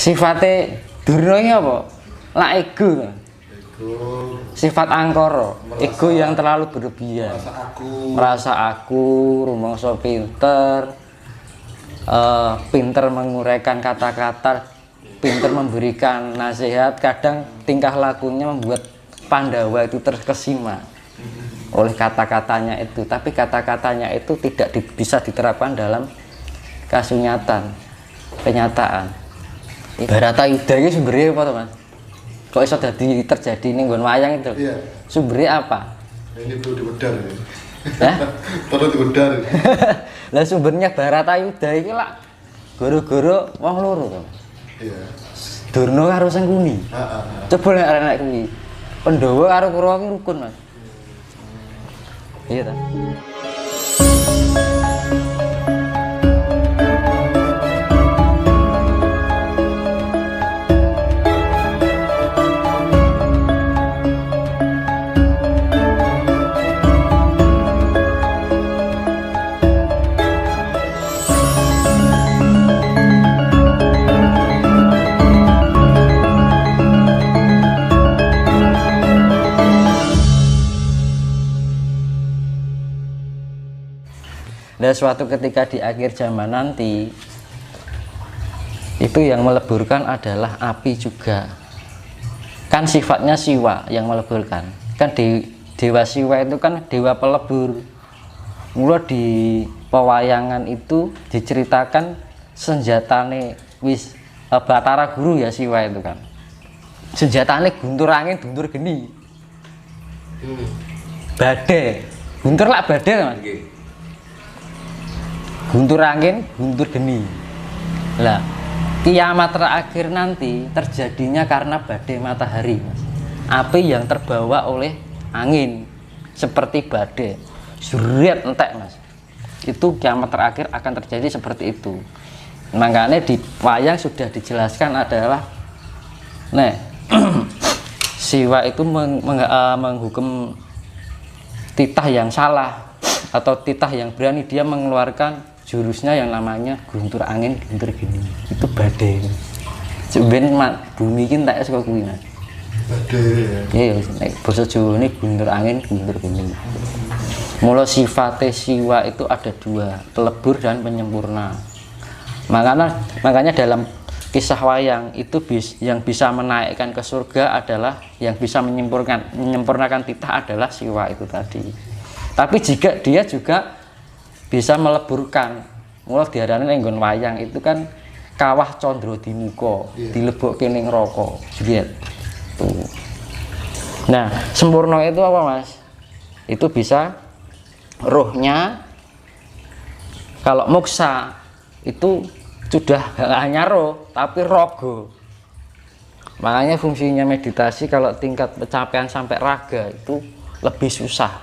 Sifatnya Durna ini apa? Lah ego. Sifat angkara, ego yang terlalu berlebihan. Merasa aku, rumangsa pinter, pinter menguraikan kata-kata, pinter memberikan nasihat. Kadang tingkah lakunya membuat Pandawa itu terkesima oleh kata-katanya itu, tapi kata-katanya itu tidak bisa diterapkan dalam kenyataan. Baratayuda ini sumbernya apa teman? Kok iso terjadi ning nggon wayang itu? Iya. Sumbernya apa? Ini perlu diwedar ya. Hah? Perlu diwedar. Lah sumbernya Baratayuda iki lak goro-goro wong loro to. Iya. Durna karo Sangkuni. Heeh. Coba nek arek kuwi. Pandhawa karo Kurawa ki rukun, Mas. Iya ta? Dan suatu ketika di akhir zaman nanti itu yang meleburkan adalah api juga. Kan sifatnya Siwa yang meleburkan. Kan dewa Siwa itu kan dewa pelebur. Mula di pewayangan itu diceritakan senjatane Batara Guru ya Siwa itu kan. Senjatane guntur angin, guntur geni. Badai. Guntur lah badai Mas. Guntur angin, guntur geni. Lah, kiamat terakhir nanti terjadinya karena badai matahari, Mas. Api yang terbawa oleh angin seperti badai. Zuriat entek, Mas. Itu kiamat terakhir akan terjadi seperti itu. Makanya di wayang sudah dijelaskan adalah Siwa itu menghukum titah yang salah atau titah yang berani, dia mengeluarkan jurusnya yang namanya guntur angin guntur geni. Itu badai. Sebenarnya bumi ini tak suka kuwi. Badai. Iya, nek basa Jawa ini guntur angin guntur geni. Mula sifatnya Siwa itu ada dua, pelebur dan penyempurna. Makanya dalam kisah wayang itu yang bisa menaikkan ke surga adalah, yang bisa menyempurnakan titah adalah Siwa itu tadi. Tapi jika dia juga bisa meleburkan, mulai diarani nggon wayang itu kan kawah condro di muka, dilebokke ning neraka. Lihat. Tuh. Nah, sempurna itu apa, Mas? Itu bisa rohnya, kalau moksa itu sudah hanya roh tapi rogo. Makanya fungsinya meditasi kalau tingkat pencapaian sampai raga itu lebih susah,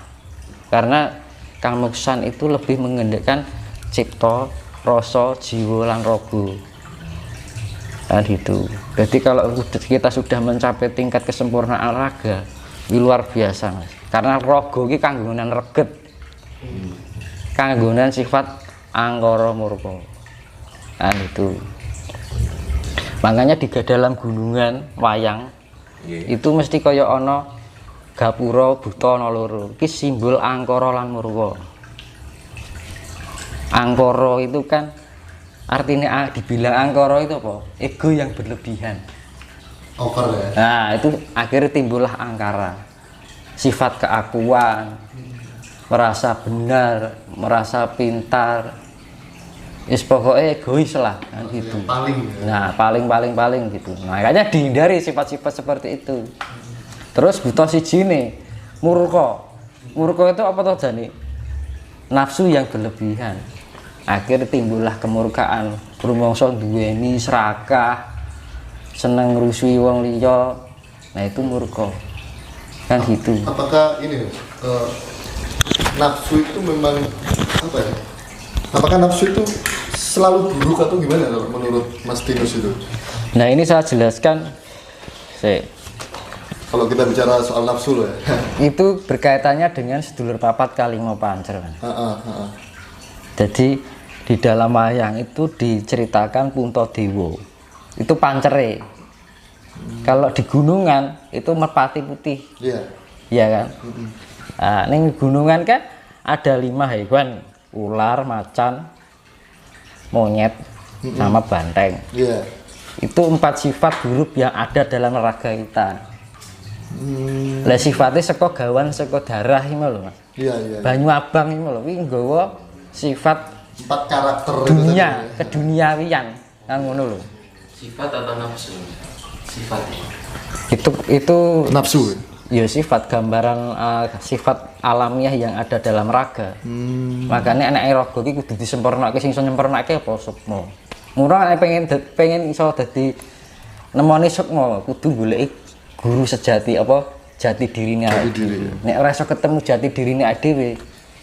karena kamuksan itu lebih mengendalikan cipta, rasa, jiwa, lan rogo. Dan itu. Jadi kalau kita sudah mencapai tingkat kesempurnaan raga, ini luar biasa, Mas. Karena rogo ini kanggonan reget, kanggonan sifat angkara murka. Dan itu. Makanya di dalam gunungan wayang itu mesti kaya ana gapura buta ana loro. Iki simbol angkara lan murka. Angkara itu kan artinya dibilang angkara itu apa? Ego yang berlebihan. Over ya. Nah, itu akhirnya timbullah angkara. Sifat keakuan, merasa benar, merasa pintar. Pokoknya egois lah kan gitu. Paling. Nah, paling gitu. Makanya dihindari sifat-sifat seperti itu. Terus buta siji nih, murka. Murka itu apa tuh jane? Nafsu yang berlebihan. Akhirnya timbullah kemurkaan. Rumangsa duweni serakah, seneng ngrusui wong liya. Nah, itu murka. Kan gitu. Apakah ini nafsu itu memang apa ya? Apakah nafsu itu selalu buruk atau gimana kalau menurut Mas Tinus itu? Nah, ini saya jelaskan. Kalau kita bicara soal nafsu loh ya. Itu berkaitannya dengan sedulur papat kalima pancer. Jadi di dalam wayang itu diceritakan Puntadewa. itu pancere. Kalau di gunungan itu merpati putih. Iya. Iya kan? Nah, ning gunungan kan ada 5 hewan, ular, macan, monyet, sama banteng. Iya. Itu 4 sifat buruk yang ada dalam raga kita. Lah sifatnya saka gawan saka darah iki lho Mas. Iya. Banyu abang iki lho, kuwi nggawa sifat 4 karakter dunia, itu tadi, ya. keduniawian kan ngono lho. Sifat atau nafsu? Sifat. Itu Nafsu. ya sifat gambaran sifat alamiah yang ada dalam raga. Makanya anak raga iki kudu disempurnake, sing iso nyempurnake apa sukma. Murah nek pengen iso dadi nemoni sukma kudu goleki guru sejati apa jati dirine awake dhewe. Nek ora iso ketemu jati dirine awake dhewe,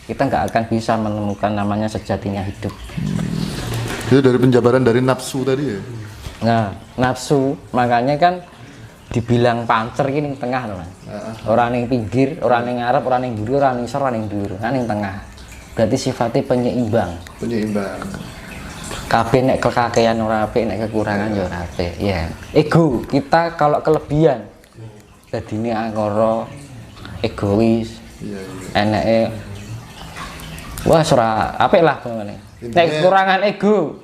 kita nggak akan bisa menemukan namanya sejatinya hidup. Itu dari penjabaran dari nafsu tadi ya. Nah, nafsu makanya kan dibilang pancer iki ning tengah lho, Mas. Ora ning pinggir, ora ning ngarep, ora ning mburi, ora ning isor, ora ning dhuwur, nah ning tengah. Berarti sifatnya penyeimbang. Penyeimbang. Kabeh nek kekakean ora apik, nek kekurangan ya ora apik. Ya. Ego, kita kalau kelebihan dadine angkara, egois, eneke wah ora apik lah ngene. Nek kekurangan ego,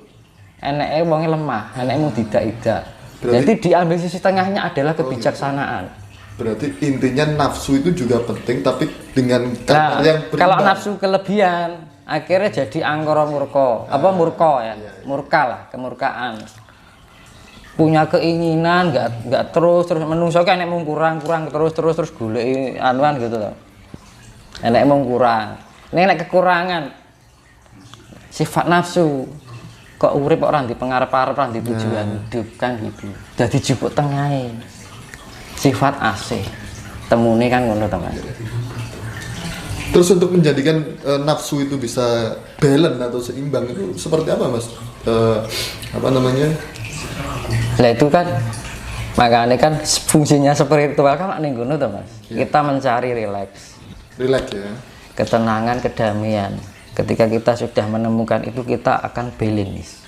eneke wonge lemah, eneke mung tidak-tidak. Jadi diambil sisi tengahnya adalah kebijaksanaan. Berarti intinya nafsu itu juga penting, tapi dengan kadar yang berimbang. Kalau nafsu kelebihan, akhirnya jadi angkara murka. Apa murka ya? Murka lah, kemurkaan. Punya keinginan, nggak terus menungso kan nek mung kurang terus goleki anuan gitu loh. Nek mung kurang. Nek kekurangan sifat nafsu kok urip kok ora ndi pengarep-arep, ora ndi tujuan hidup kan gitu. Dadi jupuk tengahe. Sifat asih. Temune kan ngono to, Mas. Terus untuk menjadikan nafsu itu bisa balance atau seimbang itu seperti apa, Mas? Apa namanya? Lah itu kan makanya kan fungsinya spiritual kan ning ngono to, Mas. Kita mencari rileks. Rileks ya. Ketenangan, kedamaian. Ketika kita sudah menemukan itu, kita akan balance.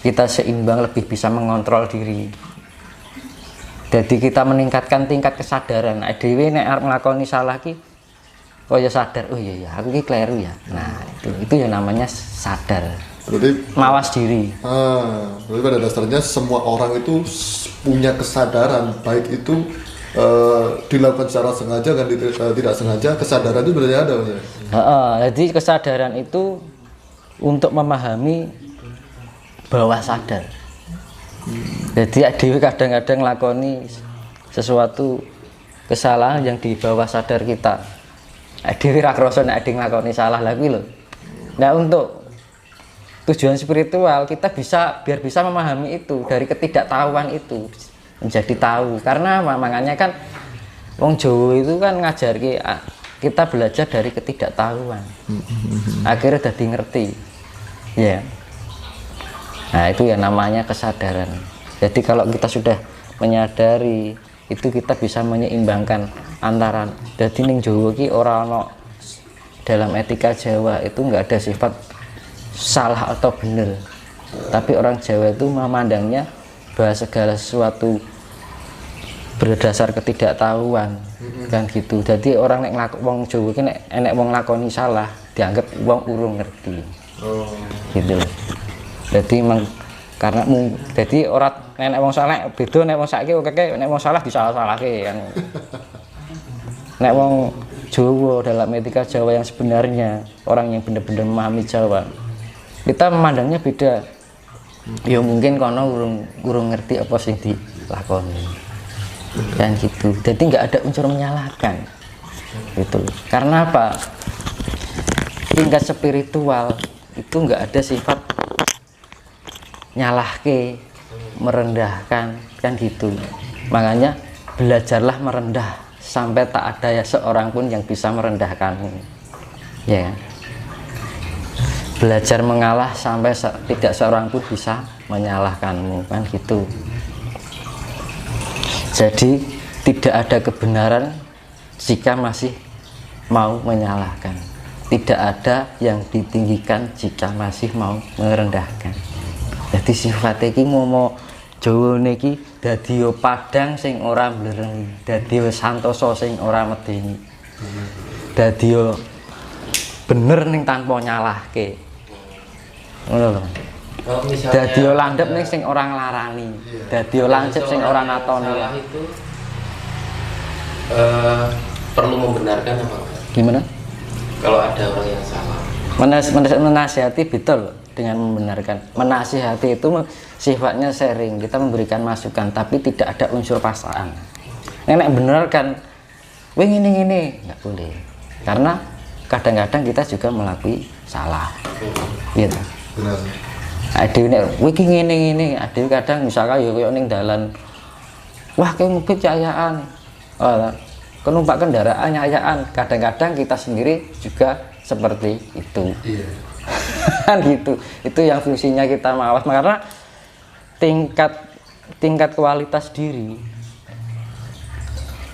Kita seimbang, lebih bisa mengontrol diri. Jadi kita meningkatkan tingkat kesadaran. Dhewe nek arep nglakoni salah ki kaya sadar, oh iya aku ki kleru ya. Nah, itu yang namanya sadar. Berarti Mawas diri. Berarti pada dasarnya semua orang itu punya kesadaran, baik itu dilakukan secara sengaja dan tidak sengaja, kesadaran itu berarti ada, Mas. Jadi kesadaran itu untuk memahami bawah sadar. Jadi dewe kadang-kadang lakoni sesuatu kesalahan yang di bawah sadar kita. Dewe ra krasa nek ade nglakoni salah lha kuwi lho. Nah, untuk tujuan spiritual kita biar bisa memahami itu dari ketidaktahuan itu menjadi tahu. Karena makanya kan wong Jawa itu kan ngajarke kita belajar dari ketidaktahuan. Akhirnya jadi ngerti. Ya. Nah, itu yang namanya kesadaran. Jadi kalau kita sudah menyadari itu, kita bisa menyeimbangkan antara jadi ning Jawa ki ora ono, dalam etika Jawa itu enggak ada sifat salah atau benar. Tapi orang Jawa itu memandangnya bahwa segala sesuatu berdasar ketidaktahuan kan gitu. Jadi orang nek wong Jawa ki nek enek wong lakoni salah dianggap wong urung ngerti. Gitu loh. Jadi memang karena jadi orang nek wong salah beda nek wong saiki oke nek wong salah disalah-salahke kan. Nek wong Jawa dalam etika Jawa yang sebenarnya, orang yang benar-benar memahami Jawa, kita memandangnya beda. Ya mungkin kono urung ngerti apa sing dilakoni. Dan gitu, jadi nggak ada unsur menyalahkan gitu. Karena apa? Tingkat spiritual itu nggak ada sifat nyalahke, merendahkan kan gitu. Makanya belajarlah merendah sampai tak ada ya seorang pun yang bisa merendahkanmu, ya. Belajar mengalah sampai tidak seorang pun bisa menyalahkanmu kan gitu. Jadi tidak ada kebenaran jika masih mau menyalahkan. Tidak ada yang ditinggikan jika masih mau merendahkan. Jadi sifat iki mau Jawa niki dadi padang sing ora mblerengi, dadi santosa sing ora medeni. Dadi bener ning tanpa nyalahke. Ngono lho. Kalau misalnya Dadi landhep ning sing ora nglarani. Dadi lancip sing ora natoni. salah itu perlu membenarkan apa enggak? Gimana? Kalau ada orang yang salah. Menasihati betul dengan membenarkan. Menasihati itu sifatnya sharing, kita memberikan masukan tapi tidak ada unsur paksaan. Nek benarkan, wih ini nggak boleh, karena kadang-kadang kita juga melalui salah, gitu. Benar. Adewe nek wih ini, adewe kadang misalkan ya kayak ning dalan, wah kayak mobil cahayaan, numpak kendaraan cahayaan. Kadang-kadang kita sendiri juga seperti itu. Iya. Kan gitu. Itu yang fungsinya kita mawas, karena tingkat kualitas diri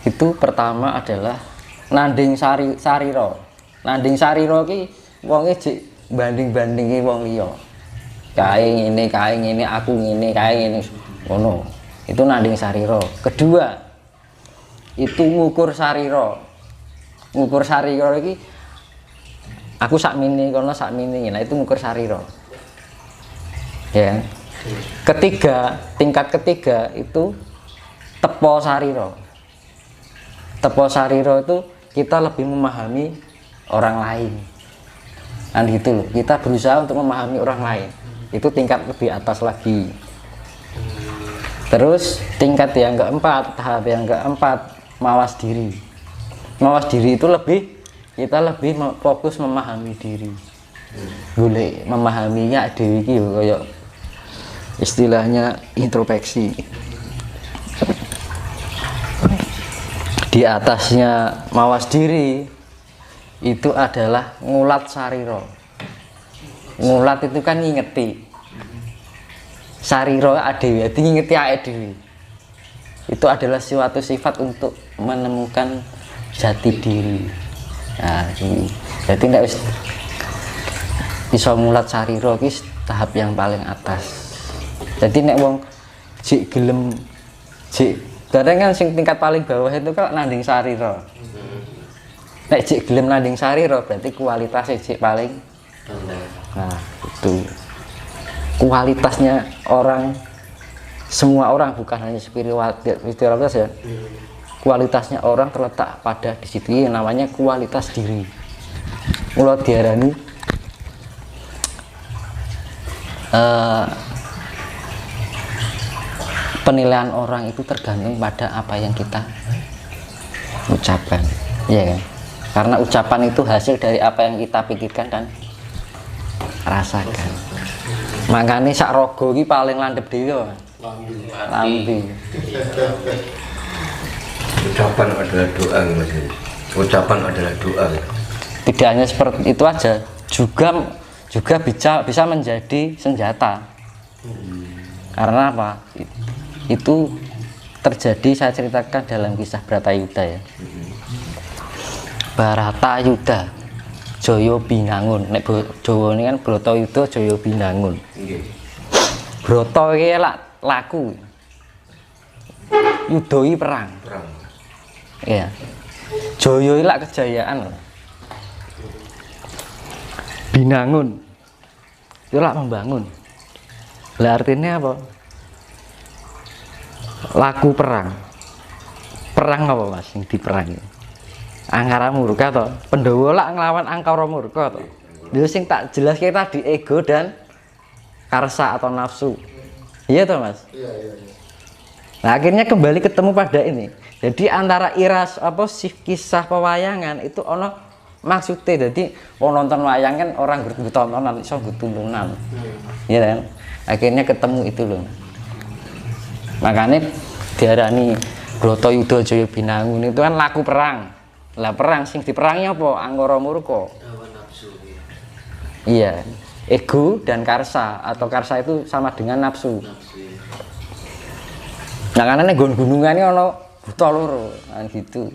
itu pertama adalah nanding sariro. Nanding sariro ki wonge jek banding-bandingi wong liya. Kae ngene, aku ngene, kae ngene. Ngono. Itu nanding sariro. Kedua, itu ngukur sariro. Ngukur sariro iki aku sakmene kono sakmene. Nah, itu ngukur sariro. Ya. Ketiga, tingkat ketiga itu tepo sariro. Tepo sariro itu kita lebih memahami orang lain. Kan gitu loh. Kita berusaha untuk memahami orang lain. Itu tingkat lebih atas lagi. Terus tingkat yang keempat, tahap yang keempat, mawas diri. Mawas diri itu kita lebih fokus memahami diri. Boleh memahaminya dewi iki kayak istilahnya introspeksi. Di atasnya mawas diri itu adalah ngulat sariro. Ngulat itu kan ngingeti. Sariro adewi, jadi ngingeti adewi. Itu adalah suatu sifat untuk menemukan jati diri. Nah, jadi tidak bisa ngulat sariro ki tahap yang paling atas. Jadi nek wong jik gelem kadang kan sing tingkat paling bawah itu kan nanding sariro. Nek jik gelem nanding sariro berarti kualitasnya jik paling rendah. Nah, itu kualitasnya orang, semua orang, bukan hanya spiritualitas ya. Kualitasnya orang terletak pada di situ, yang namanya kualitas diri. Mula diarani penilaian orang itu tergantung pada apa yang kita ucapkan, ya kan? Karena ucapan itu hasil dari apa yang kita pikirkan dan rasakan. Makanya sak rogo iki paling landhep dhewe. Lambi. Ucapan adalah doa, Mas. Ucapan adalah doa. Tidak hanya seperti itu aja, juga bisa menjadi senjata. Karena apa? Itu terjadi, saya ceritakan dalam kisah Bratayuda ya. Bratayuda, Jaya Binangun. Nek Jawa ini kan Bratayuda, Jaya Binangun. Brata iki laku. Yudoi perang. Ya. Jaya iki lak kejayaan. Binangun. Itu lak membangun. Lah artinya apa? Laku perang. Perang apa Mas yang diperangi? Angkara murka to. Pandhawa lak nglawan angkara murka to. Lha sing tak jelas kita di ego dan karsa atau nafsu. Iya toh Mas? Iya. Nah, akhirnya kembali ketemu pada ini. Jadi antara iras kisah pewayangan itu ono maksudnya. Jadi wong nonton wayang kan orang tontonan iso tulunan. Iya kan? Akhirnya ketemu itu loh. Makanya diarani Bratayuda Jaya Binangun itu kan laku perang. Lah perang sing diperangi apa? Angkara murka. Iya, ego dan karsa, atau karsa itu sama dengan nafsu. Nah, karena gunungan ini ono buta loro, kan gitu.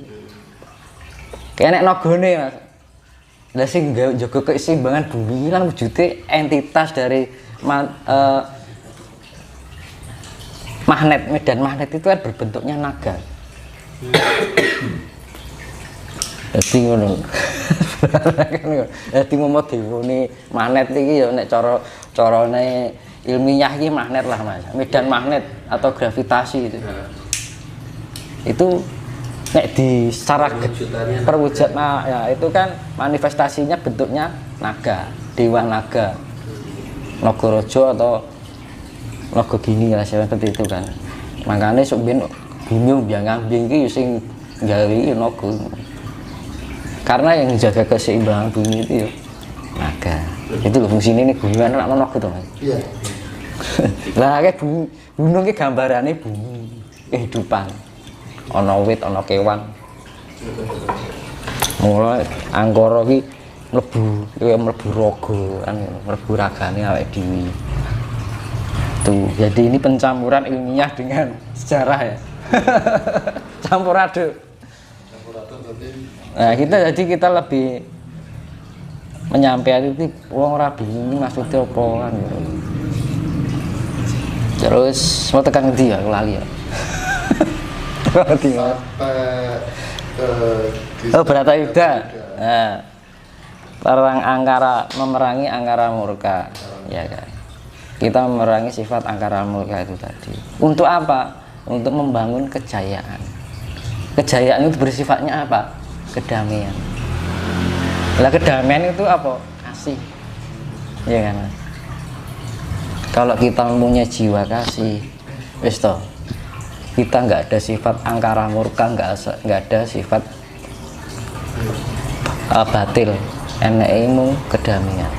Kayak nek nagone Mas. Lah sing jaga keseimbangan bumi lan wujude entitas dari magnet, medan magnet itu kan berbentuknya naga. Jadi ngono. Jadi mau diwuni magnet iki ya nek carane ilmiah iki magnet lah Mas. Medan magnet atau gravitasi itu. Itu nek di secara perwujudan ya itu kan manifestasinya bentuknya naga, dewa naga. Nagaraja atau naga gini lah seperti itu kan. Makanya sok ben bumi ambing iki sing gawe naga. Karena yang menjaga keseimbangan bumi itu ya naga. Itu loh fungsinya ini gunungan anak naga tuh Mas. Iya. Lah kayak gunung ki gambarane bumi, kehidupan. Ana wit, ana kewan. Mulai Angkara ki mlebu raga kan, mlebu ragane awake dhewe. Tuh, jadi ini pencampuran ilmiah dengan sejarah ya. Campur aduk. Nah, kita lebih menyampaikan itu wong ora bingung maksudnya apa kan gitu. Terus mau tekan ngendi ya lali ya. Sampai Bharatayuda. Nah, perang Angkara, memerangi Angkara Murka, ya kan. Kita memerangi sifat Angkara Murka itu tadi. Untuk apa? Untuk membangun kejayaan. Kejayaan itu bersifatnya apa? Kedamaian. Lah kedamaian itu apa? Kasih. Ya kan. Kalau kita mempunyai jiwa kasih, wis toh. Kita nggak ada sifat Angkara Murka, nggak ada sifat batil. Enekmu kedamaian.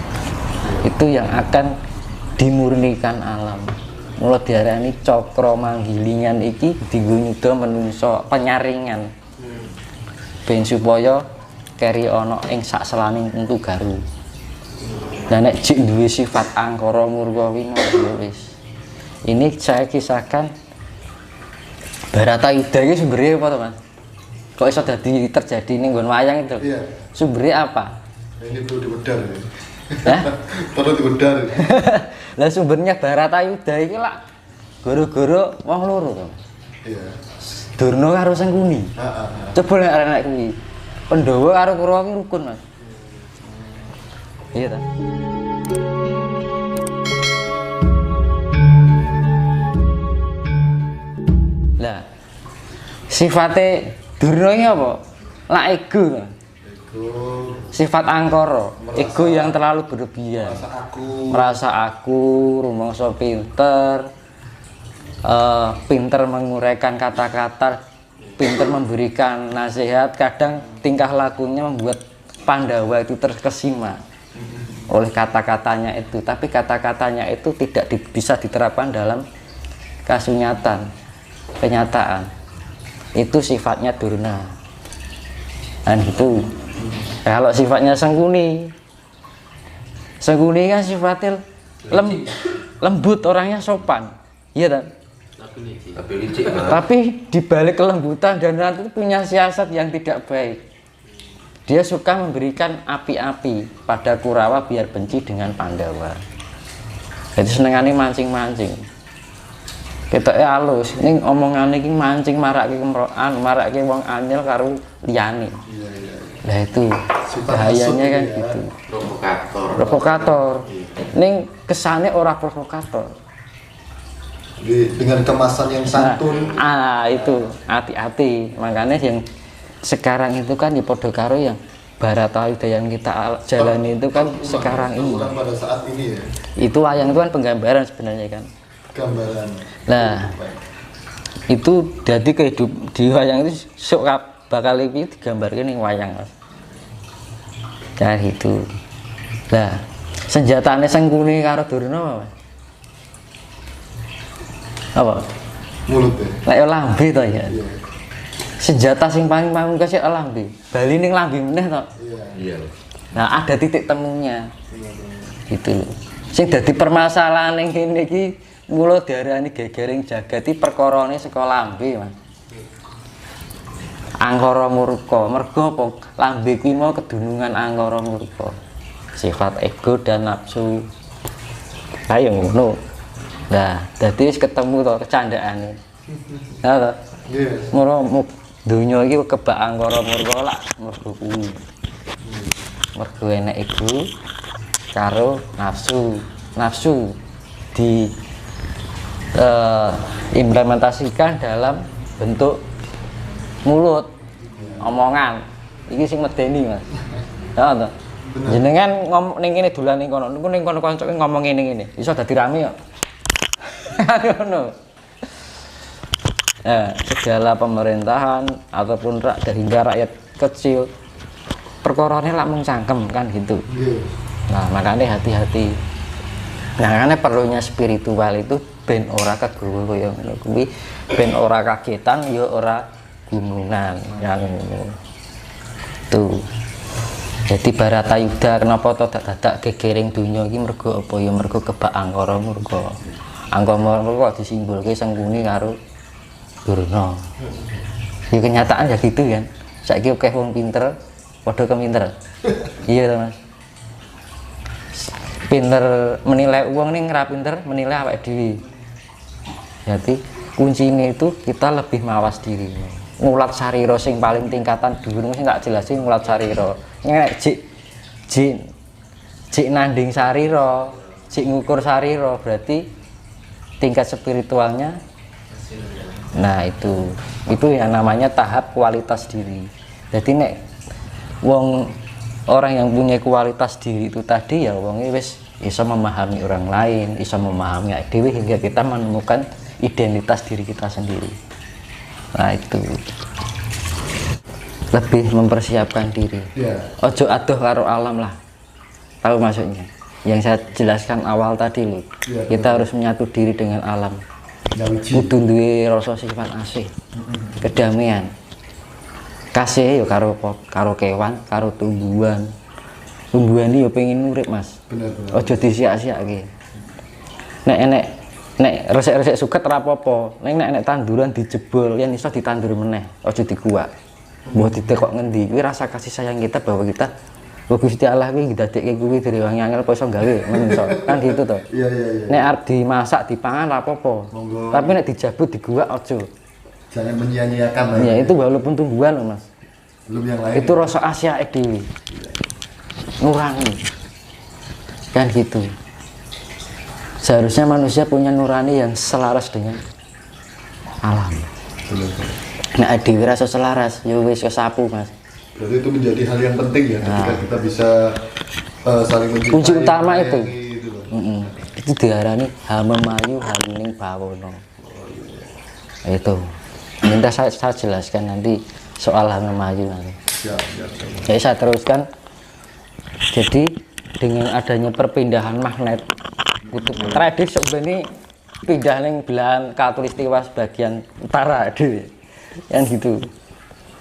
Itu yang akan dimurnikan alam. Mula diarani cakra manggilingan iki dienggo nyuda menungso penyaringan. Ben supaya keri ana ing sak selaning untu garu. Lah nek jek duwe sifat Angkara Murka wino wis. Ini saya kisahkan Bharatayuda iki sumbernya apa to, Mas? Kok iso dadi terjadi ning nggon wayang itu? Iya. Sumbernya apa? Ini perlu dibedar ya. Hah? Perlu dibedar. Lah sumbernya Bharatayuda iki lak gara-gara wong loro to. Iya. Durna karo Sangkuni. Heeh. Coba nek arek kuwi. Pandhawa karo Kurawa ki rukun, Mas. Iya ta? Lah sifate Durna iki apa? Lak ego. Ego. Sifat Angkara, ego yang terlalu berlebihan. Merasa aku rumangsa pinter, pinter menguraikan kata-kata, pinter memberikan nasihat. Kadang tingkah lakunya membuat Pandawa itu terkesima oleh kata-katanya itu, tapi kata-katanya itu tidak bisa diterapkan dalam kasunyatan, kenyataan. Itu sifatnya Durna. Dan itu kalau sifatnya Sangkuni kan sifatnya lembut, orangnya sopan, iya kan? Tapi licik banget. Tapi dibalik kelembutan dan itu punya siasat yang tidak baik. Dia suka memberikan api-api pada Kurawa biar benci dengan Pandawa. Jadi senengane mancing-mancing. Ketoke halus, ning omongane iki mancing marake kemrokan, marake wong anyel karo liyane. Iya. Nah itu bahayanya kan ya. gitu. Provokator. Ning kesane ora provokator. Dengan kemasan yang santun. Itu hati-hati. Makanya yang sekarang itu kan di podo karo yang Bharatayuda yang kita jalani itu kan sekarang ini. Bukan pada saat ini ya. Itu wayang itu kan penggambaran sebenarnya kan. Gambaran. Nah, itu jadi di wayang itu sok bakal iki digambarkan ning wayang, Mas. Kayak gitu. Lah, senjatane Sangkuni karo Durna apa, Mas? Apa? Mulut ya. Lek yo lambe to ya. Iya. Senjata sing paling pamungkas ya lambe. Bali ning lambe meneh to. Iya. Iya. Nah, ada titik temunya. Gitu loh. Sing dadi permasalahan ning kene iki mula diarani gegering jagat iki perkarane saka lambe, Mas. Angkara Murka, mergo apa? Lambe kuwi mau kedunungan Angkara Murka. Sifat ego dan nafsu. Ayo ngono. Nah, dadi wis ketemu to kecandaane. Nah, to. Iya. Moro donya iki kebak angkara murka lak mergo kuwi. Mergo enek iku karo nafsu. Nafsu di implementasikan dalam bentuk mulut, omongan. Iki sing medeni, Mas. Ya to. Jenengan ngomong ning kene dolan ning kono, niku ning kono kancoke ngomong ngene-ngene. Iso dadi rame kok. Ngono. Segala pemerintahan ataupun hingga rakyat kecil perkorane lak mung cangkem kan gitu. Nah, makanya hati-hati. Nah, makanya perlunya spiritual itu ben ora kegowo kaya ngono kuwi, ben ora kagetan ya ora gumungan yang ngono. Tuh. Jadi Baratayuda kenapa to dadak gegering donya iki mergo apa ya mergo kebak angkara murka. Angkara murka disimbolke Sengkuni karo Durna. Ya kenyataan ya gitu kan. Saiki akeh wong pinter padha kepinter. Iya to, Mas. Pinter menilai uang nih nggak pinter menilai awake dhewe. Jadi kuncinya itu kita lebih mawas diri. Ngulat sarira sing paling tingkatan dhuwur sing tak jelasin ngulat sarira. Nek jik nanding sarira, jik ngukur sarira berarti tingkat spiritualnya. Nah, itu yang namanya tahap kualitas diri. Jadi nek wong orang yang punya kualitas diri itu tadi ya wongnya wis bisa memahami orang lain, bisa memahami diri hingga kita menemukan identitas diri kita sendiri. Nah, itu lebih mempersiapkan diri. Ojo adoh karo alam lah, tahu maksudnya yang saya jelaskan awal tadi loh. Kita harus menyatu diri dengan alam, kudu duwe rasa sifat asih, kedamaian. Kasih yo karo kewan, karo tumbuhan. Tumbuhan iki yo pengen urip, Mas. Bener. Aja disia-siake. Nek resik-resik suket ora apa-apa. Nek tanduran dijebol yen iso ditandur meneh, aja dikuak. Mbok ditekok ngendi kuwi rasa kasih sayang kita bahwa kita Gusti Allah kuwi ndadekke kuwi dari wong angel apa iso gawe menungso. Kan gitu to. Iya. Nek arep dimasak dipangan ora apa-apa. Tapi nek dijabut diguak aja. Jangan menyia-nyiakan lah. Ya itu walaupun tumbuhan loh, Mas. Belum yang lain. Itu rasa Asia dewi. Nurani. Kan gitu. Seharusnya manusia punya nurani yang selaras dengan alam. Nah, dewi rasa selaras, ya wis kesapu, Mas. Berarti itu menjadi hal yang penting ya ketika kita bisa saling mencintai. Kunci utama itu. Gitu loh. Itu diarani hamemayu hamening bawono. Itu. Minta saya jelaskan nanti soal hamemayu nanti. Jadi saya teruskan. Jadi dengan adanya perpindahan magnet kutub tradis sebenarnya pindah ning belahan Katulistiwa sebagian utara dhewe. Yang gitu.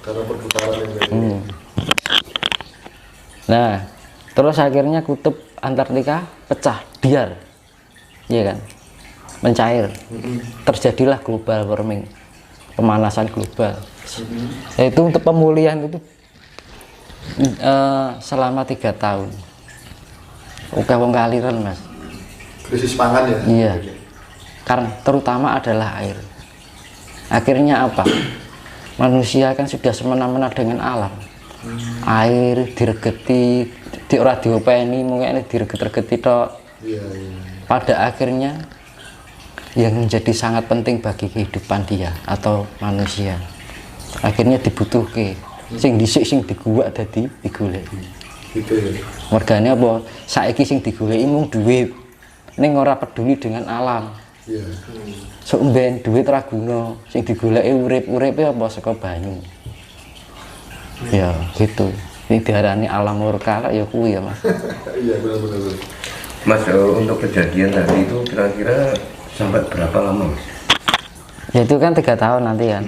Karena perputaran yang Nah, terus akhirnya kutub Antartika pecah, biar. Iya kan? Mencair. Terjadilah global warming. Pemanasan global. Itu untuk pemulihan itu selama 3 tahun. Oke, wong kaliran, Mas. krisis pangan ya. Iya. Karena terutama adalah air. Akhirnya apa? Manusia kan sudah semena-mena dengan alam. Air diregeti, ora diopeni, mungkin direget-regeti tok. Iya. Pada akhirnya yang menjadi sangat penting bagi kehidupan dia atau manusia akhirnya dibutuhke sing dhisik sing diguwak dadi digolek Gitu ya. mergane apa saiki sing digoleki mung duit ning ora peduli dengan alam. Iya. Sok mben duit ora guna sing digoleki urip-uripe apa saka banyu ya gitu. Ini diarani alam murka ya kuwi ya, Mas. Iya, benar-benar. Mas, untuk kejadian tadi itu kira-kira sampai berapa lama, Mas? Ya itu kan 3 tahun nanti kan.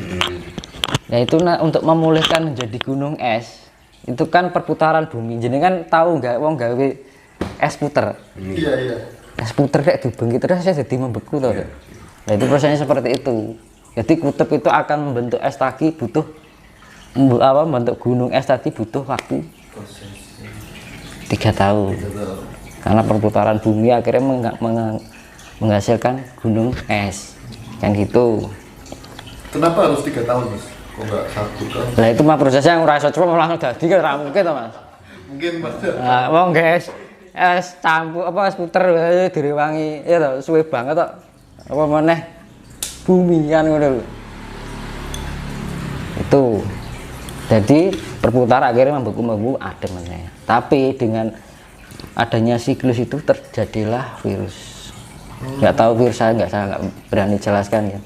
Ya itu untuk memulihkan menjadi gunung es. Itu kan perputaran bumi. Jadi kan tahu nggak wong gawe es puter. Iya. Es puter kayak dibengkit terus saya jadi membeku tuh. Nah itu prosesnya seperti itu. Jadi kutub itu akan membentuk es lagi butuh membentuk gunung es tadi butuh waktu 3 tahun. Karena perputaran bumi akhirnya menghasilkan gunung es, kan gitu. Kenapa harus 3 tahun mas? Kok nggak 1 kan? Nah itu mah prosesnya yang rasa coba langsung jadi kan ra mungkin to mas. Mungkin mas. Nah, wong guys, es campur apa es puter direwangi ya toh suwe banget toh. Apa meneh bumi kan ngono lho. Itu. Jadi berputar akhirnya membeku adem meneh. Tapi dengan adanya siklus itu terjadilah virus. Nggak tahu virus saya nggak berani jelaskan ya.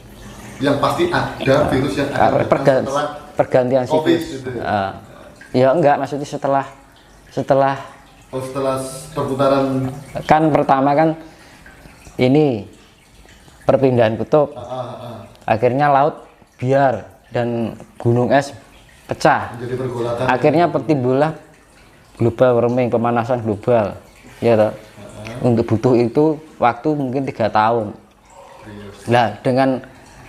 Yang pasti ada virus yang akan setelah pergantian COVID siklus. gitu ya? Ya enggak, maksudnya setelah setelah perputaran kan pertama kan ini perpindahan kutub. Akhirnya laut biar dan gunung es pecah. menjadi pergolakan. Akhirnya timbullah global warming, pemanasan global. Ya toh. Untuk butuh itu waktu mungkin 3 tahun. Nah, dengan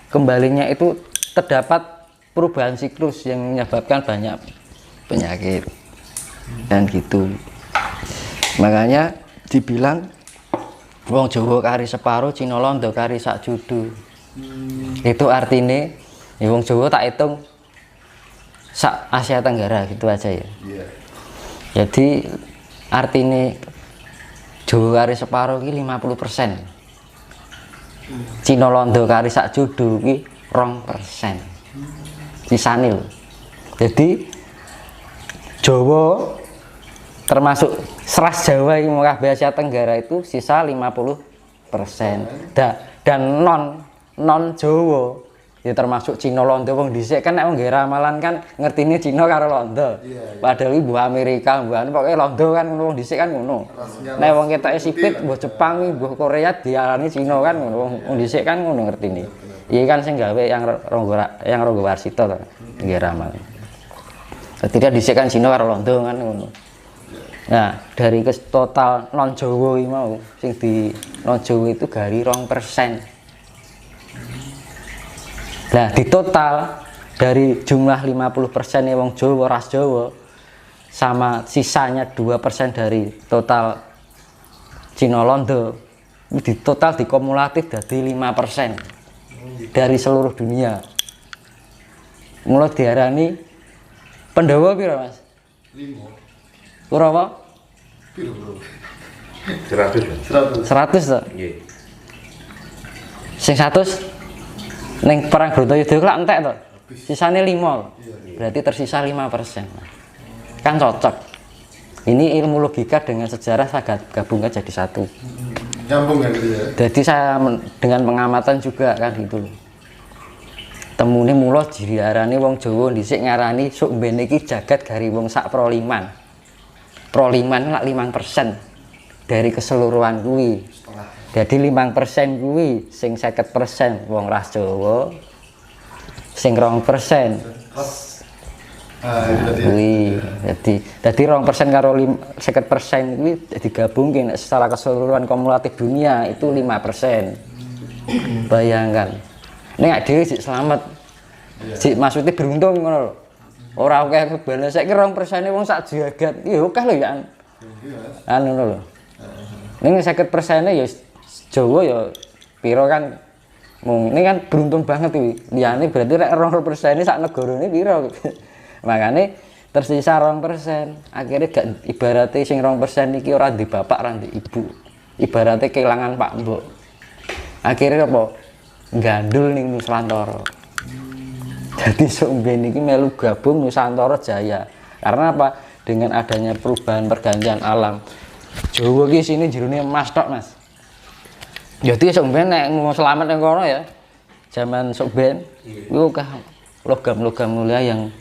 kembalinya itu terdapat perubahan siklus yang menyebabkan banyak penyakit dan gitu. Makanya dibilang wong Jawa kari separuh, Cina londo kari sak judu. Itu artinya ya wong Jawa tak hitung sak Asia Tenggara gitu aja ya. Jadi artinya Jawa kari separuh ini 50%. Cina londo kari sak judu ini 2%. Sisane lho. Jadi Jawa termasuk seras Jawa yang kabeh Asia Tenggara itu sisa 50%. Dan non Jawa ya termasuk Cina londo wong dhisik kan nek wong ramalan kan ngertine Cina karo londo. Padahal ibu Amerika, mbuh pokoke londo kan wong dhisik kan ngono. Nek wong ketoke sipit mbuh Jepang, mbuh Korea diarani Cina kan ngono. Wong dhisik kan ngono ngertine. Iya kan sing gawe yang Ronggo Warsito to nggih ramalan. Ketika dhisik kan Cina karo londo kan ngono. Nah, dari total non Jawa iki mau sing di non Jawa itu gari 2%. Nah, di total dari jumlah 50% wong Jawa, ras Jawa sama sisanya 2% dari total Cina londo, di total dikumulatif jadi 5% dari seluruh dunia. Mulai diarani Pandhawa piro, Mas? 5. Piro apa? Piro, Bro? 100. 100 toh? Nggih. Sing 100 ning perang Bratayuda kok entek to. Sisane 5. Berarti tersisa 5%. Kan cocok. Ini ilmu logika dengan sejarah saya gabungkan jadi satu. Nyambung kan gitu ya. Jadi saya dengan pengamatan juga kan gitu. Temune mula diarani wong Jawa dhisik ngarani sok mbene iki jagat gari wong sak proliman. Proliman lak 5% dari keseluruhan kuwi. Jadi 5% kuwi sing 50% wong ras Jawa. Sing 2% kuwi. Jadi 2% karo 50% kuwi digabungke nek secara keseluruhan kumulatif dunia itu 5%. Bayangkan. Nek dhewe sik slamet. Sik maksudnya beruntung ngono lho. Ora akeh kebane saiki 2% wong sak jagat. Ya akeh lho ya. Anu lho. Ning 50% ya Jawa ya piro kan mung ini kan beruntung banget iki. Liyane berarti nek 2% sak negarane piro. Makane tersisa 2%. Akhirnya gak ibaratnya sing 2% iki ora di bapak, ora di ibu. Ibaratnya kehilangan Pak Mbok. Akhirnya apa? Gandul ning Nusantara. Jadi sok ben iki melu gabung Nusantara Jaya. Karena apa? Dengan adanya perubahan pergantian alam. Jawa iki sini jerone emas tok, Mas. Jadi sok ben nek mau selamat nang kono ya. Zaman sok ben iku logam-logam mulia yang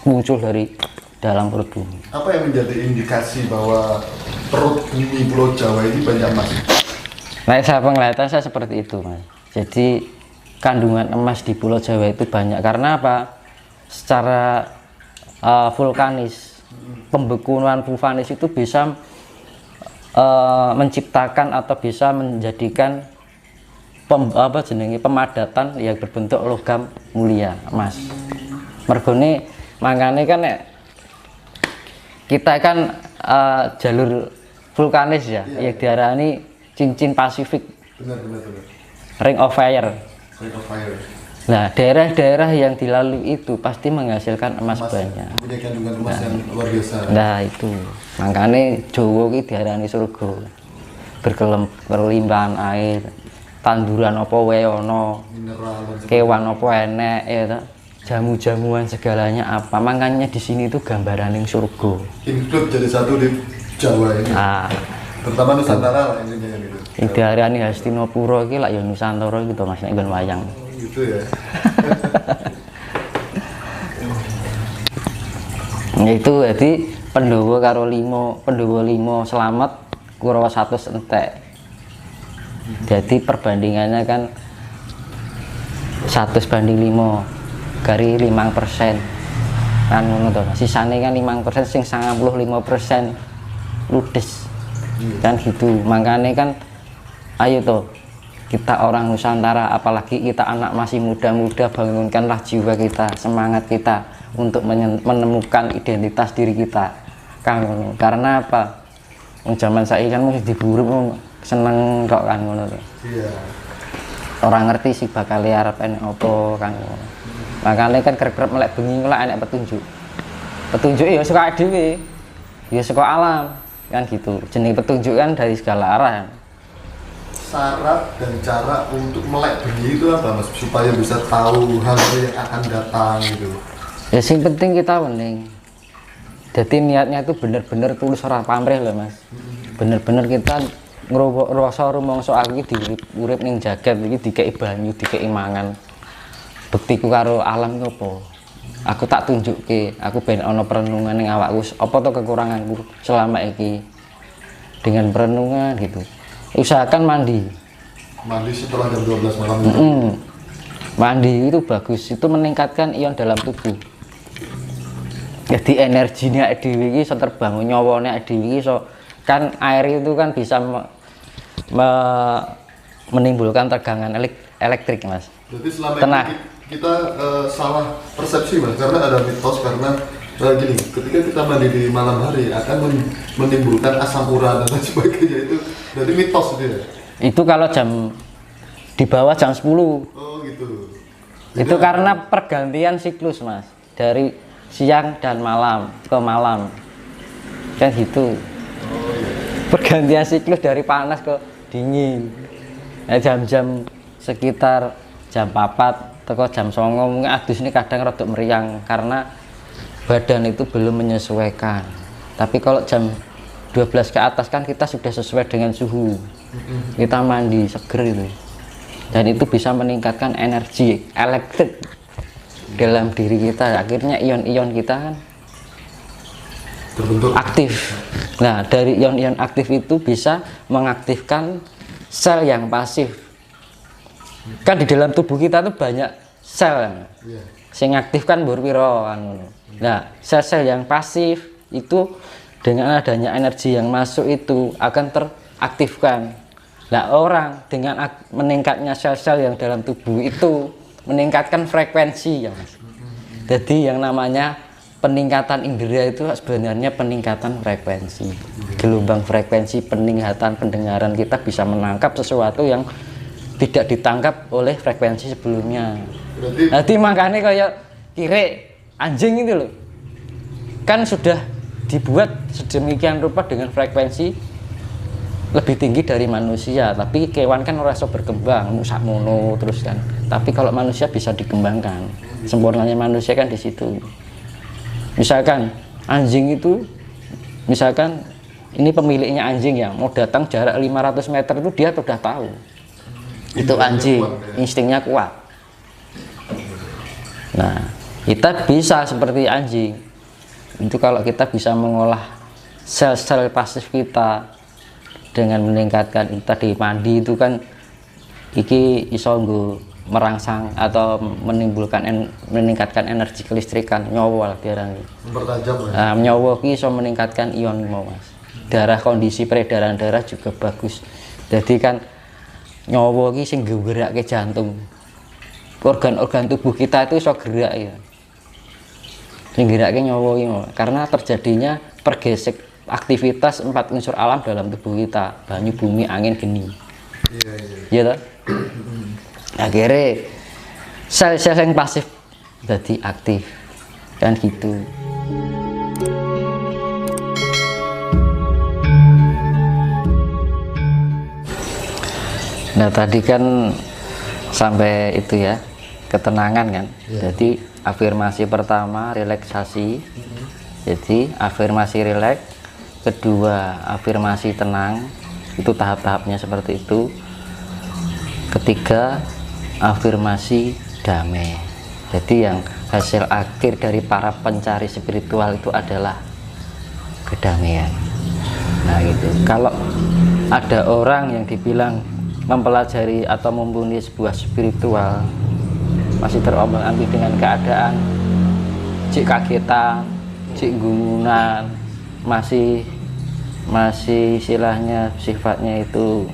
muncul dari dalam perut bumi. Apa yang menjadi indikasi bahwa perut bumi Pulau Jawa ini banyak emas? Nah, saya penglihatan saya seperti itu, Mas. Jadi kandungan emas di Pulau Jawa itu banyak karena apa? Secara vulkanis, pembekuan vulkanis itu bisa menciptakan atau bisa menjadikan pemadatan yang berbentuk logam mulia emas. Mergone mangane kan kita kan jalur vulkanis ya, yang diarani cincin Pasifik Benar. Ring of fire. Ring of fire. Nah, daerah-daerah yang dilalui itu pasti menghasilkan emas banyak. Punya kandungan emas yang luar biasa. Nah, itu. Makanya Jawa iki diarani surga. Berkelimpahan air, tanduran apa wae ana, Mineral dan kewan apa enek ya toh. Jamu-jamuan segalanya apa. Makanya di sini tuh gambaran surga. include jadi satu di Jawa ini. Ah, Terutama Nusantara lah intinya gitu. diarani Hastinapura iki lak ya Nusantara gitu Mas nek nggon wayang. Gitu ya. Ya itu jadi Pandhawa karo Pandhawa 5 selamat, Kurawa 100 entek. Jadi perbandingannya kan 100:5 kari 5%. Kan ngono to. Sisane kan 5% sing 95% ludes. Kan gitu. Makanya kan ayo to kita orang Nusantara, apalagi kita anak masih muda-muda, bangunkanlah jiwa kita, semangat kita untuk menemukan identitas diri kita. Karena apa? Zaman saya kan masih diburu seneng kok kan ngono. Iya. Orang ngerti sih bakal arep enek apa kan. Makanya kan kerep-kerep melek bengi lah enek petunjuk. Petunjuk ya suka dhewe. Ya suka alam kan gitu. Jenis petunjuk kan dari segala arah. Syarat dan cara untuk melek bengi itu apa Mas? Supaya bisa tahu hal-hal yang akan datang gitu. Ya sing penting kita wening. Jadi niatnya itu bener-bener tulus ora pamrih loh Mas. Bener-bener kita ngrasa rumangsa aku iki diurip ning jagat iki dikeki banyu, dikeki mangan. Bektiku karo alam iki apa? Aku tak tunjukke, aku ben ana perenungan ning awakku. Apa to kekuranganku selama iki? Dengan perenungan gitu. Usahakan mandi Setelah jam 12 malam itu. Mandi itu bagus, itu meningkatkan ion dalam tubuh. Jadi energinya dhewe iki iso terbangun, nyawane dhewe iki iso, kan air itu kan bisa menimbulkan tegangan elektrik Mas. Jadi selama Tenang. ini kita salah persepsi Mas, karena ada mitos karena gini, ketika kita mandi di malam hari akan menimbulkan asam urat dan lain sebagainya, itu dari mitos itu ya. Itu kalau di bawah jam 10. Oh gitu. Itu karena pergantian siklus Mas, dari siang dan malam ke malam. Kan gitu. Pergantian siklus dari panas ke dingin. Nah, jam-jam sekitar jam 4 atau jam 9 mungkin adus ini kadang rada meriang karena badan itu belum menyesuaikan. Tapi kalau jam 12 ke atas kan kita sudah sesuai dengan suhu. Kita mandi seger itu. Dan itu bisa meningkatkan energi elektrik dalam diri kita. Akhirnya ion-ion kita kan Terbentuk. aktif. Nah, dari ion-ion aktif itu bisa mengaktifkan sel yang pasif. Kan di dalam tubuh kita tuh banyak sel. Iya. Sing aktif kan piro kan. Nah, sel-sel yang pasif itu dengan adanya energi yang masuk itu akan teraktifkan. Nah, orang dengan meningkatnya sel-sel yang dalam tubuh itu meningkatkan frekuensi ya Mas. Jadi yang namanya peningkatan indera itu sebenarnya peningkatan frekuensi. Gelombang frekuensi peningkatan pendengaran kita bisa menangkap sesuatu yang tidak ditangkap oleh frekuensi sebelumnya. Jadi makanya kayak kira anjing itu loh, kan sudah dibuat sedemikian rupa dengan frekuensi lebih tinggi dari manusia, tapi kewan kan rasa berkembang musak mono terus kan. Tapi kalau manusia bisa dikembangkan, sempurnanya manusia kan di situ. Misalkan anjing itu, misalkan ini pemiliknya anjing ya mau datang jarak 500 meter itu dia sudah tahu itu anjing, instingnya kuat. Nah, kita bisa seperti anjing itu kalau kita bisa mengolah sel-sel pasif kita dengan meningkatkan tadi mandi itu kan iki iso nggo merangsang atau meningkatkan energi kelistrikan nyawa diarani. Mempertajam ya. Nah, nyawa iki iso meningkatkan ion mau Mas. Darah, kondisi peredaran darah juga bagus. Jadi kan nyawa iki sing nggerakake jantung. Organ-organ tubuh kita itu iso gerak ya. Sing gerakake nyawa iki karena terjadinya pergesek aktivitas 4 unsur alam dalam tubuh kita, banyu, bumi, angin, geni. Iya. ya toh. Akhirnya sel-sel yang pasif jadi aktif kan gitu. Nah tadi kan sampai itu ya, ketenangan kan. Jadi afirmasi pertama relaksasi. Jadi afirmasi rileks, kedua afirmasi tenang, itu tahap-tahapnya seperti itu. Ketiga afirmasi damai. Jadi yang hasil akhir dari para pencari spiritual itu adalah kedamaian. Nah gitu. Kalau ada orang yang dibilang mempelajari atau mumpuni sebuah spiritual masih terombang-ambing dengan keadaan, cik kagetan, cik gumunan, masih istilahnya sifatnya itu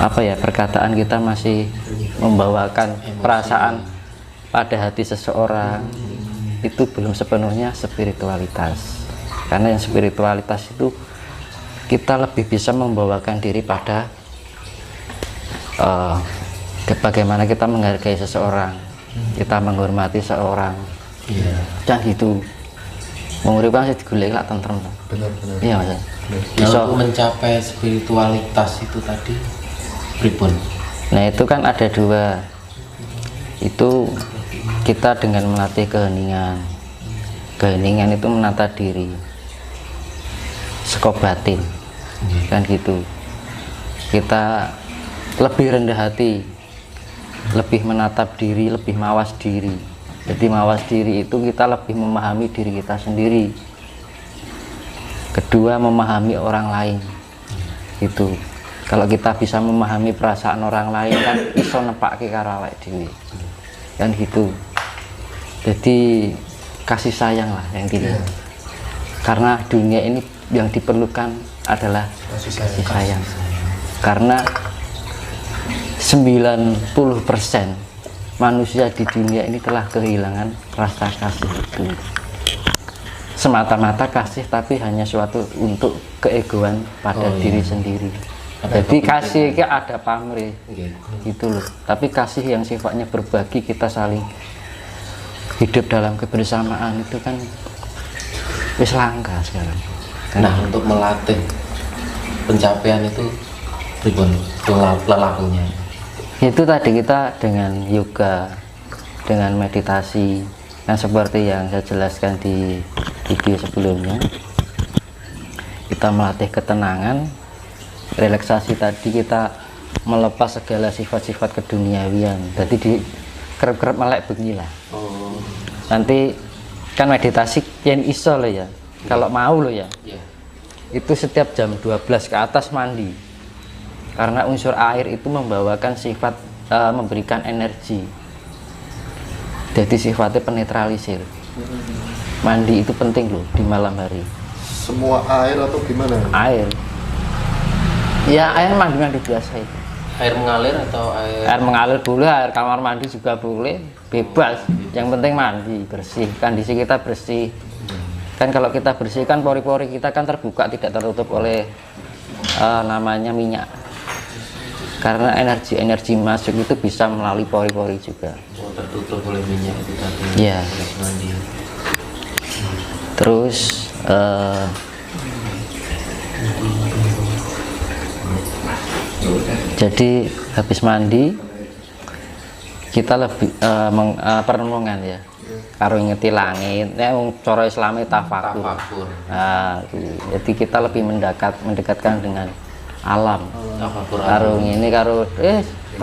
apa ya, perkataan kita masih membawakan perasaan pada hati seseorang, itu belum sepenuhnya spiritualitas. Karena yang spiritualitas itu kita lebih bisa membawakan diri pada bagaimana kita menghargai seseorang, kita menghormati seorang, dan gitu. Menguripkan sih digulai lah tentrem. Benar-benar. Iya mas. Bisa mencapai spiritualitas itu tadi, pripun? Nah itu kan ada dua. Itu kita dengan melatih keheningan. Keheningan itu menata diri, sekobatin, kan gitu. Kita lebih rendah hati, lebih menatap diri, lebih mawas diri. Jadi mawas diri itu kita lebih memahami diri kita sendiri. Kedua memahami orang lain. Gitu. Kalau kita bisa memahami perasaan orang lain kan iso nepake karo awake dhewe. Kan gitu. Jadi kasih sayang lah yang gitu. Karena dunia ini yang diperlukan adalah kasih sayang. Karena 90% manusia di dunia ini telah kehilangan rasa kasih itu. Semata-mata kasih tapi hanya suatu untuk keegoan pada diri sendiri. Jadi kasih itu ada pamrih gitu loh. Tapi kasih yang sifatnya berbagi, kita saling hidup dalam kebersamaan itu kan wis langka sekarang. Nah untuk melatih pencapaian itu pripun lelakunya? Itu tadi kita dengan yoga, dengan meditasi, yang seperti yang saya jelaskan di video sebelumnya. Kita melatih ketenangan, relaksasi tadi kita melepas segala sifat-sifat keduniawian. Jadi di kerep-kerep melek beginilah. Nanti kan meditasi yang iso loh ya, kalau mau loh ya, itu setiap jam 12 ke atas mandi, karena unsur air itu membawakan sifat memberikan energi, jadi sifatnya penetralisir. Mandi itu penting loh di malam hari. Semua air atau gimana? Air ya, air mandi biasa itu. Air mengalir atau Air mengalir boleh, air kamar mandi juga boleh, bebas. Yang penting mandi bersih, kondisi kita bersih. Kan kalau kita bersihkan pori-pori kita kan terbuka, tidak tertutup oleh namanya minyak. Karena energi masuk itu bisa melalui pori-pori juga. tertutup oleh minyak itu tadi. Iya. Mandi. Terus jadi habis mandi kita lebih perenungan ya, karo ngeti langit, cara Islami tafakur. Nah, jadi kita lebih mendekatkan dengan alam. Tafakur. Karo ini karo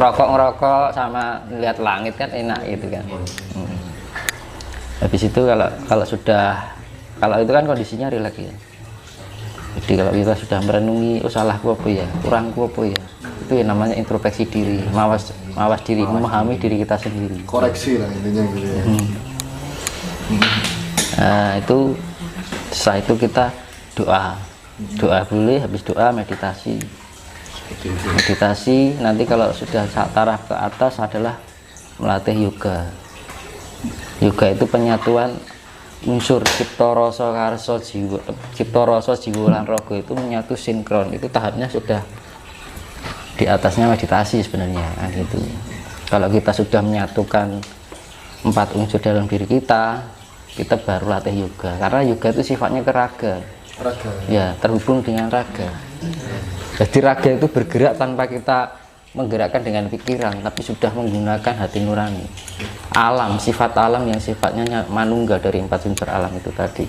ngerokok sama lihat langit kan enak gitu kan. Habis itu kalau itu kan kondisinya rileks ya. Jadi kalau kita sudah merenungi, salahku apa ya, kurangku apa ya, itu yang namanya introspeksi diri, mawas diri, memahami diri kita sendiri. Koreksi lah intinya gitu ya. Nah, itu setelah itu kita doa boleh, habis doa meditasi. Nanti kalau sudah taraf ke atas adalah melatih yoga. Yoga itu penyatuan unsur cipta rasa karsa jiwa, cipta rasa jiwa lan raga itu menyatu sinkron. Itu tahapnya sudah di atasnya meditasi sebenarnya kan gitu. Kalau kita sudah menyatukan 4 unsur dalam diri kita baru latih yoga, karena yoga itu sifatnya ke raga ya, terhubung dengan raga. Jadi raga itu bergerak tanpa kita menggerakkan dengan pikiran, tapi sudah menggunakan hati nurani. Alam, sifat alam yang sifatnya manunggal dari 4 unsur alam itu tadi.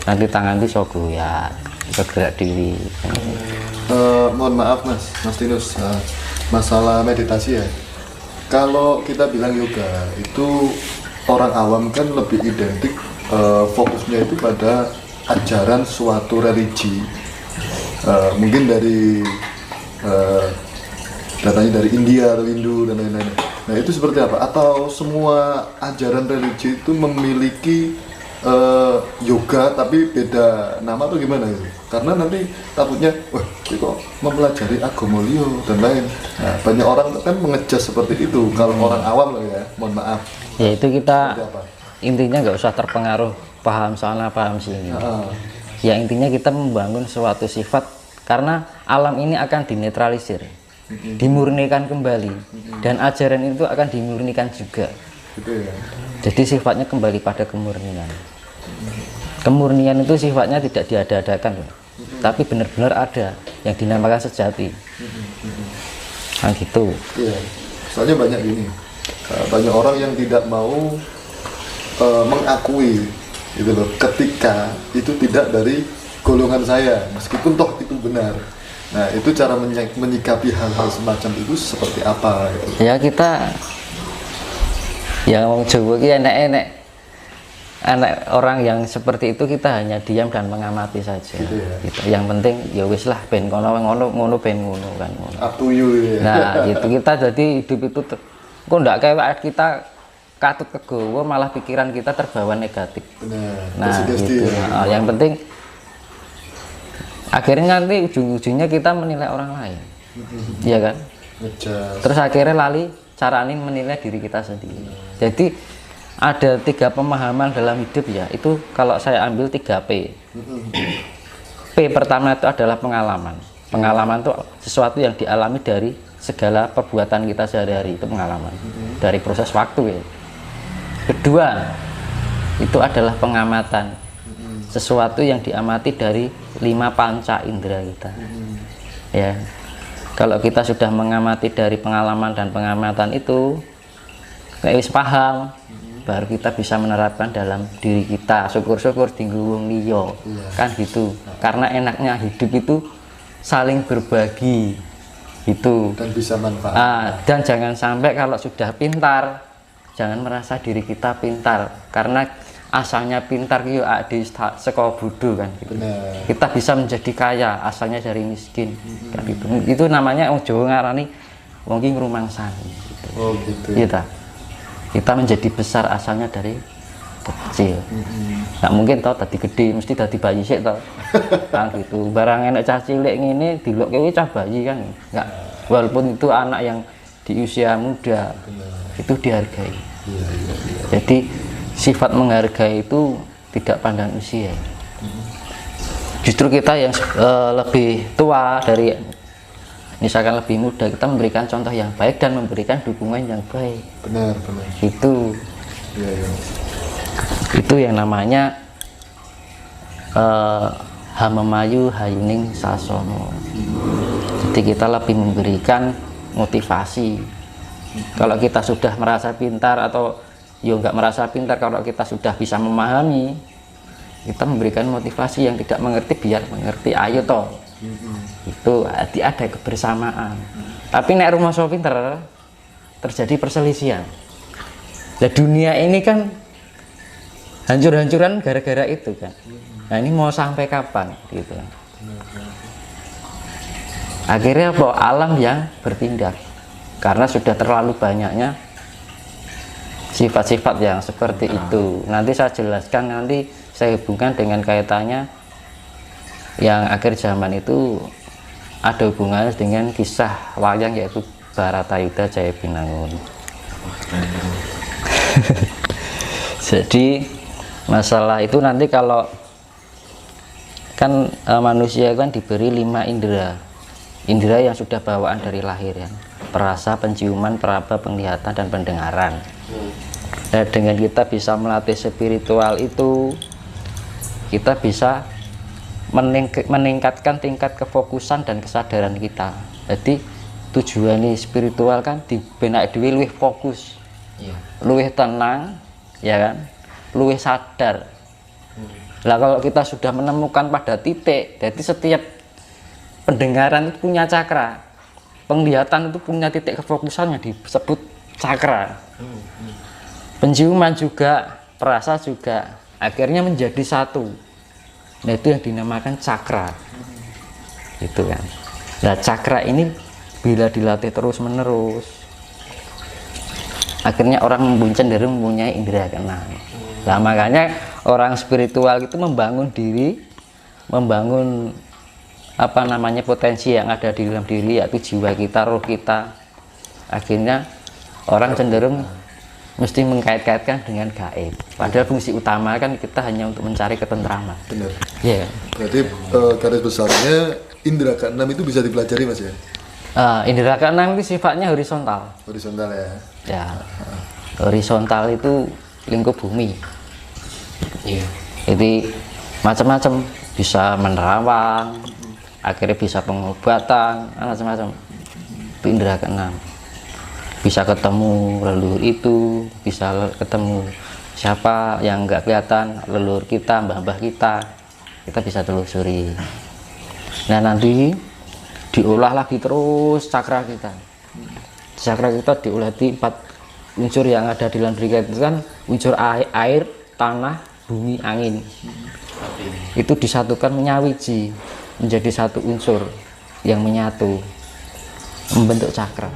Nanti tangan itu sogo ya, bergerak diri. Mohon maaf Mas Tinus, masalah meditasi ya. Kalau kita bilang yoga itu orang awam kan lebih identik fokusnya itu pada ajaran suatu religi, mungkin dari datanya dari India atau Hindu dan lain-lain. Nah itu seperti apa? Atau semua ajaran religi itu memiliki yoga tapi beda nama atau gimana itu? Karena nanti takutnya, wah kok mempelajari agama liya dan lain. Nah, banyak orang kan mengejas seperti itu. Kalau orang awam loh ya, mohon maaf. Ya itu kita intinya nggak usah terpengaruh paham sana paham sini. Ya intinya kita membangun suatu sifat, karena alam ini akan dinetralisir, dimurnikan kembali, dan ajaran itu akan dimurnikan juga. Gitu ya. Jadi sifatnya kembali pada kemurnian. Kemurnian itu sifatnya tidak diada-adakan, tapi benar-benar ada yang dinamakan sejati. Nah gitu. Iya. Soalnya banyak gini, banyak orang yang tidak mau mengakui gitu loh, ketika itu tidak dari golongan saya, meskipun toh itu benar. Nah itu cara menyikapi hal-hal semacam itu seperti apa gitu. Ya kita yang wong Jawa ki enek-enek anak orang yang seperti itu, kita hanya diam dan mengamati saja gitu ya. Gitu. Yang penting ya wis lah, ben kono ngono ben ngono kan ngono. Up to you ya. Nah gitu, kita jadi hidup itu kok ndak kayak kita katut kegowo, malah pikiran kita terbawa negatif. Benar. Nah Sugesti gitu. ya. Nah, yang penting akhirnya nanti ujung-ujungnya kita menilai orang lain. Iya kan? Ngejas. Terus akhirnya lali cara ini menilai diri kita sendiri. Jadi ada 3 pemahaman dalam hidup ya, itu kalau saya ambil 3P. P pertama itu adalah pengalaman. Pengalaman itu sesuatu yang dialami dari segala perbuatan kita sehari-hari, itu pengalaman dari proses waktu ya. Kedua itu adalah pengamatan, sesuatu yang diamati dari 5 panca indera kita ya. Kalau kita sudah mengamati dari pengalaman dan pengamatan itu, wis paham, baru kita bisa menerapkan dalam diri kita. Syukur-syukur tinggal wong liya kan gitu. Karena enaknya hidup itu saling berbagi gitu, Dan bisa manfaat. dan jangan sampai kalau sudah pintar, jangan merasa diri kita pintar, karena asalnya pintar yo adi saka bodho kan gitu. Benar. Kita bisa menjadi kaya asalnya dari miskin kan gitu. Itu namanya wong Jawa ngarani wong ki ngrumangsani gitu. Oh gitu. Iya ta? Kita menjadi besar asalnya dari kecil. Nggak mungkin tau tadi gede mesti tadi bayi sik tau. Kan gitu. Barang enak cah cilik ngene dilokke kuwi cah bayi kan. Enggak. Walaupun itu anak yang di usia muda, itu dihargai. Jadi sifat menghargai itu tidak pandang usia. Justru kita yang lebih tua dari, misalkan lebih muda, kita memberikan contoh yang baik dan memberikan dukungan yang baik. Benar. Itu Iya. itu yang namanya hamemayu hayuning sasono. Jadi kita lebih memberikan motivasi. Kalau kita sudah merasa pintar atau yo nggak merasa pintar, kalau kita sudah bisa memahami, kita memberikan motivasi. Yang tidak mengerti biar mengerti, ayo toh. Itu ada kebersamaan. Tapi nek rumangsa pinter terjadi perselisihan. Nah dunia ini kan hancur-hancuran gara-gara itu kan. Nah ini mau sampai kapan gitu. Akhirnya apa? Alam yang bertindak, karena sudah terlalu banyaknya sifat-sifat yang seperti itu. Nanti saya jelaskan, nanti saya hubungkan dengan kaitannya yang akhir zaman itu ada hubungannya dengan kisah wayang, yaitu Baratayuda Jayabinangun. Jadi Masalah itu nanti kalau kan manusia kan diberi 5 indera. Indera yang sudah bawaan dari lahir ya. Perasa, penciuman, peraba, penglihatan, dan pendengaran. Nah, dengan kita bisa melatih spiritual itu, kita bisa meningkatkan tingkat kefokusan dan kesadaran kita. Jadi tujuan spiritual kan di benak dhewe luwih fokus, luwih tenang, ya kan, luwih sadar. Lah kalau kita sudah menemukan pada titik, jadi setiap pendengaran itu punya cakra, penglihatan itu punya titik kefokusannya disebut cakra, penciuman juga, perasa juga, akhirnya menjadi satu. Nah itu yang dinamakan cakra, gitu kan. Nah cakra ini bila dilatih terus menerus, akhirnya orang cenderung mempunyai indera keenam. Nah makanya orang spiritual itu membangun diri, membangun apa namanya potensi yang ada di dalam diri, yaitu jiwa kita, roh kita. Akhirnya orang cenderung mesti mengkait-kaitkan dengan gaib. Padahal fungsi utama kan kita hanya untuk mencari ketentraman. Benar. Iya. Berarti garis besarnya indera keenam itu bisa dipelajari Mas ya? Indera keenam itu sifatnya horizontal. Horizontal ya. Ya. Horizontal itu lingkup bumi. Iya. Jadi macam-macam, bisa menerawang, akhirnya bisa pengobatan, macam-macam. Itu indera keenam. Bisa ketemu leluhur itu, bisa ketemu siapa yang nggak kelihatan, leluhur kita, mbah-mbah kita bisa telusuri. Nah nanti diolah lagi terus cakra kita. Cakra kita diolah di 4 unsur yang ada di dalam diri kita itu kan unsur air, tanah, bumi, angin. Itu disatukan menyawiji menjadi satu unsur yang menyatu membentuk cakra.